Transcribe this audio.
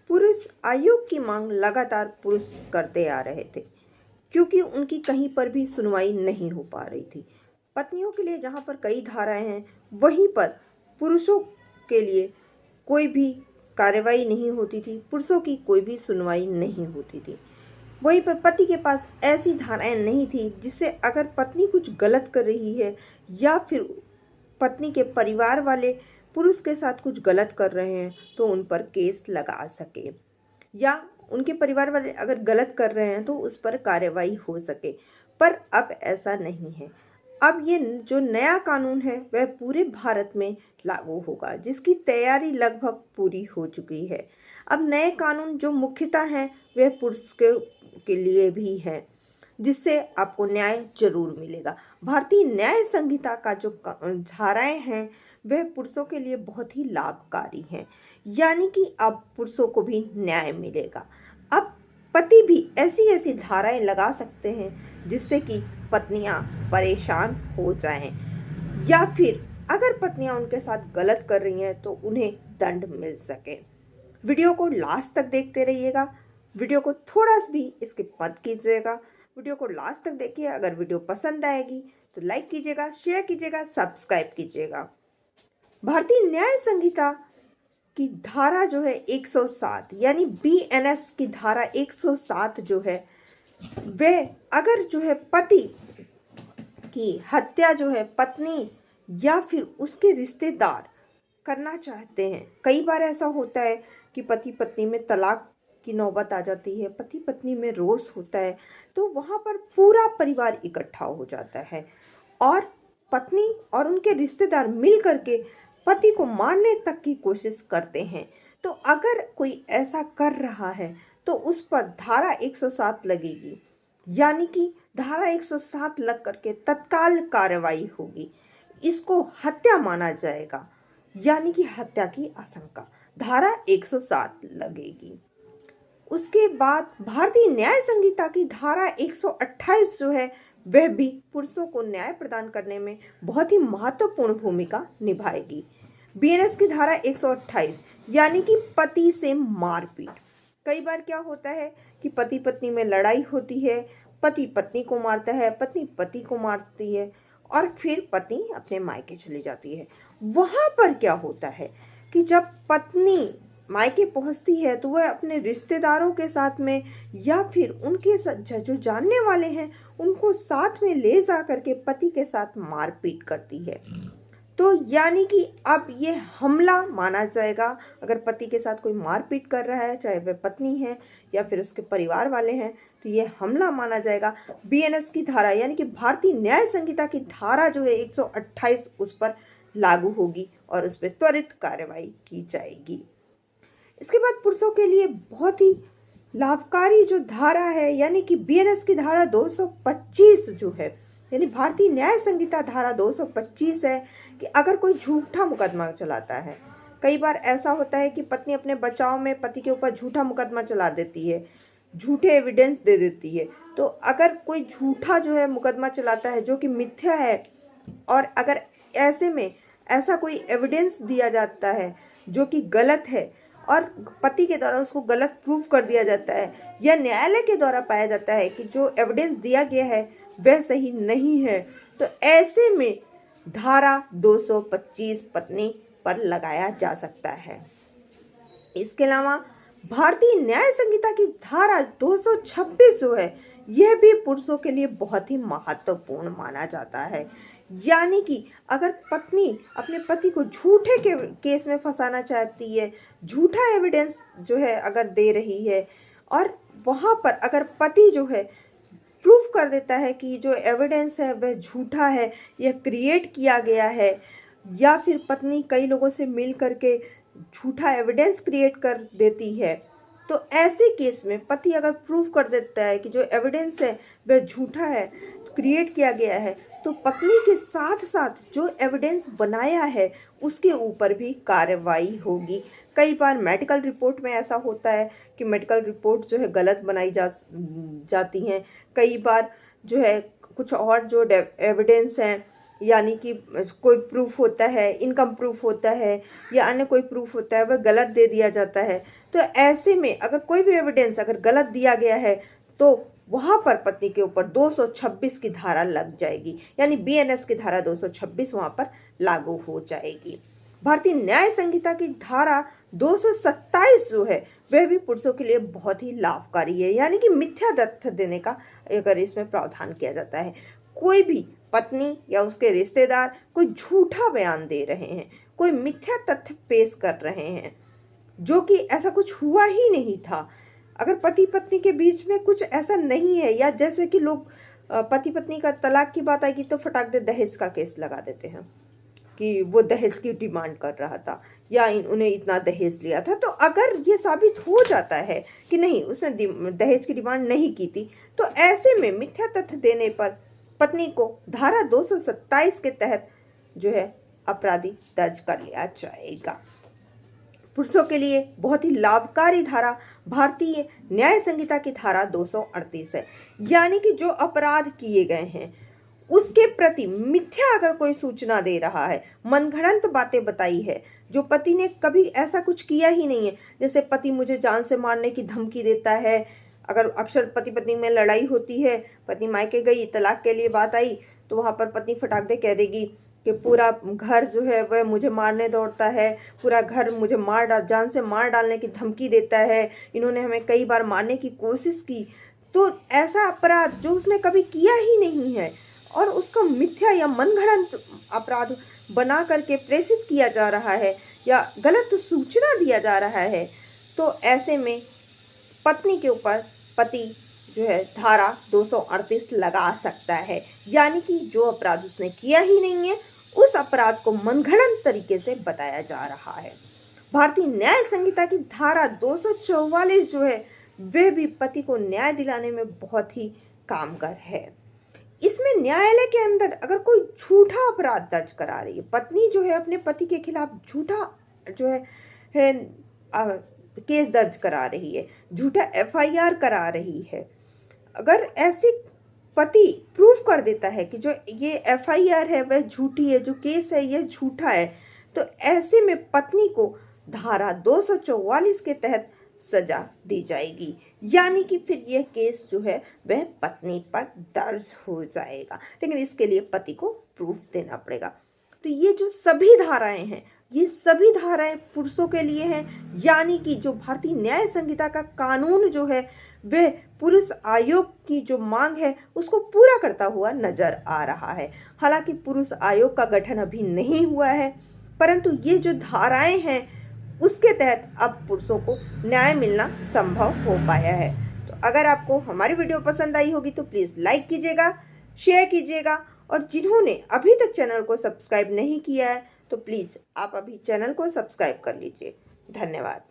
पुरुष आयोग की मांग लगातार पुरुष करते आ रहे थे, क्योंकि उनकी कहीं पर भी सुनवाई नहीं हो पा रही थी। पत्नियों के लिए जहाँ पर कई धाराएं हैं, वहीं पर पुरुषों के लिए कोई भी कार्रवाई नहीं होती थी, पुरुषों की कोई भी सुनवाई नहीं होती थी। वहीं पर पति के पास ऐसी धाराएं नहीं थी जिससे अगर पत्नी कुछ गलत कर रही है या फिर पत्नी के परिवार वाले पुरुष के साथ कुछ गलत कर रहे हैं तो उन पर केस लगा सके, या उनके परिवार वाले अगर गलत कर रहे हैं तो उस पर कार्रवाई हो सके। पर अब ऐसा नहीं है। अब ये जो नया कानून है वह पूरे भारत में लागू होगा, जिसकी तैयारी लगभग पूरी हो चुकी है। अब नए कानून जो मुख्यतः हैं वह पुरुष के लिए भी है, जिससे आपको न्याय जरूर मिलेगा। भारतीय न्याय संहिता का जो धाराएं हैं वह पुरुषों के लिए बहुत ही लाभकारी हैं, यानी कि अब पुरुषों को भी न्याय मिलेगा। अब पति भी ऐसी ऐसी धाराएं लगा सकते हैं जिससे कि पत्नियां परेशान हो जाएं, या फिर अगर पत्नियां उनके साथ गलत कर रही हैं तो उन्हें दंड मिल सके। वीडियो को लास्ट तक देखते रहिएगा, वीडियो को थोड़ा सा भी स्किप मत कीजिएगा, वीडियो को लास्ट तक देखिए। अगर वीडियो पसंद आएगी तो लाइक कीजिएगा, शेयर कीजिएगा, सब्सक्राइब कीजिएगा। भारतीय न्याय संहिता की धारा जो है 107 यानी बीएनएस की धारा 107 जो है वह अगर जो है पति की हत्या जो है पत्नी या फिर उसके रिश्तेदार करना चाहते हैं, कई बार ऐसा होता है कि पति पत्नी में तलाक की नौबत आ जाती है, पति पत्नी में रोष होता है, तो वहाँ पर पूरा परिवार इकट्ठा हो जाता है और पत्नी और उनके रिश्तेदार मिल करके पति को मारने तक की कोशिश करते हैं। तो अगर कोई ऐसा कर रहा है तो उस पर धारा 107 लगेगी, यानी कि धारा 107 लग करके तत्काल कार्रवाई होगी। इसको हत्या माना जाएगा, यानी कि हत्या की आशंका, धारा 107 लगेगी। उसके बाद भारतीय न्याय संहिता की धारा 128 जो है वह भी पुरुषों को न्याय प्रदान करने में बहुत ही महत्वपूर्ण भूमिका निभाएगी। बीएनएस की धारा 128 यानी कि पति से मारपीट। कई बार क्या होता है कि पति पत्नी में लड़ाई होती है, पति पत्नी को मारता है, पत्नी पति को मारती है और फिर पत्नी अपने मायके चली जाती है। वहां पर क्या होता है कि जब पत्नी मायके पहुंचती है तो वह अपने रिश्तेदारों के साथ में या फिर उनके जो जानने वाले हैं उनको साथ में ले जा करके पति के साथ मारपीट करती है। तो यानी कि अब ये हमला माना जाएगा। अगर पति के साथ कोई मारपीट कर रहा है, चाहे वह पत्नी है या फिर उसके परिवार वाले हैं, तो ये हमला माना जाएगा। बीएनएस की धारा यानी कि भारतीय न्याय संहिता की धारा जो है 128 उस पर लागू होगी और उस पर त्वरित कार्रवाई की जाएगी। इसके बाद पुरुषों के लिए बहुत ही लाभकारी जो धारा है यानी कि बीएनएस की धारा 225 जो है, यानी भारतीय न्याय संहिता धारा 225 है कि अगर कोई झूठा मुकदमा चलाता है, कई बार ऐसा होता है कि पत्नी अपने बचाव में पति के ऊपर झूठा मुकदमा चला देती है, झूठे एविडेंस दे देती है। तो अगर कोई झूठा जो है मुकदमा चलाता है जो कि मिथ्या है और अगर ऐसे में ऐसा कोई एविडेंस दिया जाता है जो कि गलत है और पति के द्वारा उसको गलत प्रूफ कर दिया जाता है या न्यायालय के द्वारा पाया जाता है कि जो एविडेंस दिया गया है वह सही नहीं है, तो ऐसे में धारा 225 पत्नी पर लगाया जा सकता है। इसके अलावा भारतीय न्याय संहिता की धारा 226 जो है यह भी पुरुषों के लिए बहुत ही महत्वपूर्ण माना जाता है। यानी कि अगर पत्नी अपने पति को झूठे के केस में फंसाना चाहती है, झूठा एविडेंस जो है अगर दे रही है और वहाँ पर अगर पति जो है प्रूफ कर देता है कि जो एविडेंस है वह झूठा है, यह क्रिएट किया गया है, या फिर पत्नी कई लोगों से मिल करके झूठा एविडेंस क्रिएट कर देती है, तो ऐसे केस में पति अगर प्रूफ कर देता है कि जो एविडेंस है वह झूठा है, क्रिएट किया गया है, तो पत्नी के साथ साथ जो एविडेंस बनाया है उसके ऊपर भी कार्रवाई होगी। कई बार मेडिकल रिपोर्ट में ऐसा होता है कि मेडिकल रिपोर्ट जो है गलत बनाई जाती हैं। कई बार जो है कुछ और जो एविडेंस हैं यानी कि कोई प्रूफ होता है, इनकम प्रूफ होता है या अन्य कोई प्रूफ होता है, वह गलत दे दिया जाता है। तो ऐसे में अगर कोई भी एविडेंस अगर गलत दिया गया है तो वहां पर पत्नी के ऊपर 226 की धारा लग जाएगी, यानी बीएनएस की धारा 226 वहां पर लागू हो जाएगी। भारतीय न्याय संहिता की धारा 227 जो है वह भी पुरुषों के लिए बहुत ही लाभकारी है, यानी कि मिथ्या तथ्य देने का अगर इसमें प्रावधान किया जाता है। कोई भी पत्नी या उसके रिश्तेदार कोई झूठा बयान दे रहे हैं, कोई मिथ्या तथ्य पेश कर रहे हैं जो कि ऐसा कुछ हुआ ही नहीं था, अगर पति पत्नी के बीच में कुछ ऐसा नहीं है, या जैसे कि लोग पति पत्नी का तलाक की बात आएगी तो फटाक दे दहेज का केस लगा देते हैं कि वो दहेज की डिमांड कर रहा था या उन्हें इतना दहेज लिया था। तो अगर ये साबित हो जाता है कि नहीं उसने दहेज की डिमांड नहीं की थी, तो ऐसे में मिथ्या तथ्य देने पर पत्नी को धारा 227 के तहत जो है अपराधी दर्ज कर लिया जाएगा। पुरुषों के लिए बहुत ही लाभकारी धारा भारतीय न्याय संहिता की धारा 238 है, यानी कि जो अपराध किए गए हैं उसके प्रति मिथ्या अगर कोई सूचना दे रहा है, मनगढ़ंत बातें बताई है, जो पति ने कभी ऐसा कुछ किया ही नहीं है, जैसे पति मुझे जान से मारने की धमकी देता है। अगर अक्सर पति पत्नी में लड़ाई होती है, पत्नी मायके गई, तलाक के लिए बात आई, तो वहां पर पत्नी फटाक दे कह देगी कि पूरा घर जो है वह मुझे मारने दौड़ता है, पूरा घर मुझे जान से मार डालने की धमकी देता है, इन्होंने हमें कई बार मारने की कोशिश की। तो ऐसा अपराध जो उसने कभी किया ही नहीं है और उसका मिथ्या या मनगढ़ंत अपराध बना करके प्रेषित किया जा रहा है या गलत सूचना दिया जा रहा है, तो ऐसे में पत्नी के ऊपर पति जो है धारा 238 लगा सकता है, यानी कि जो अपराध उसने किया ही नहीं है उस अपराध को मनगढ़ंत तरीके से बताया जा रहा है। भारतीय न्याय संहिता की धारा 244 जो है वह भी पति को न्याय दिलाने में बहुत ही कामगार है। इसमें न्यायालय के अंदर अगर कोई झूठा अपराध दर्ज करा रही है, पत्नी जो है अपने पति के खिलाफ झूठा जो है केस दर्ज करा रही है, झूठा एफआईआर करा रही है, अगर ऐसी पति प्रूफ कर देता है कि जो ये एफआईआर है वह झूठी है, जो केस है यह झूठा है, तो ऐसे में पत्नी को धारा 244 के तहत सजा दी जाएगी, यानी कि फिर यह केस जो है वह पत्नी पर दर्ज हो जाएगा, लेकिन इसके लिए पति को प्रूफ देना पड़ेगा। तो ये जो सभी धाराएं हैं ये सभी धाराएं पुरुषों के लिए हैं, यानी कि जो भारतीय न्याय संहिता का कानून जो है वह पुरुष आयोग की जो मांग है उसको पूरा करता हुआ नजर आ रहा है। हालांकि पुरुष आयोग का गठन अभी नहीं हुआ है, परंतु ये जो धाराएं हैं उसके तहत अब पुरुषों को न्याय मिलना संभव हो पाया है। तो अगर आपको हमारी वीडियो पसंद आई होगी तो प्लीज़ लाइक कीजिएगा, शेयर कीजिएगा, और जिन्होंने अभी तक चैनल को सब्सक्राइब नहीं किया है तो प्लीज़ आप अभी चैनल को सब्सक्राइब कर लीजिए। धन्यवाद।